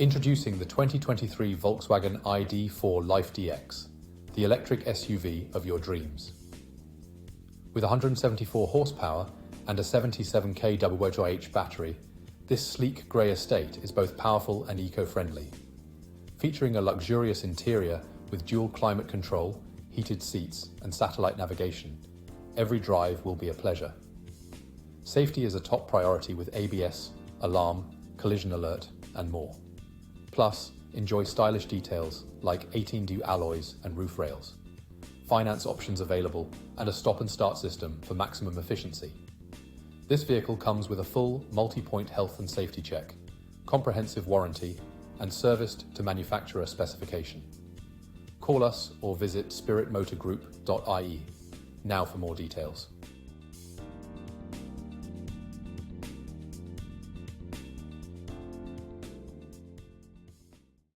Introducing the 2023 Volkswagen ID 4 Life DX, the electric SUV of your dreams. With 174 horsepower and a 77kWh battery, this sleek grey estate is both powerful and eco-friendly. Featuring a luxurious interior with dual climate control, heated seats, and satellite navigation, every drive will be a pleasure. Safety is a top priority with ABS, alarm, collision alert, and more. Plus, enjoy stylish details like 18-dew alloys and roof rails. Finance options available, and a stop and start system for maximum efficiency. This vehicle comes with a full multi-point health and safety check, comprehensive warranty, and serviced to manufacturer specification. Call us or visit spiritmotorgroup.ie now for more details.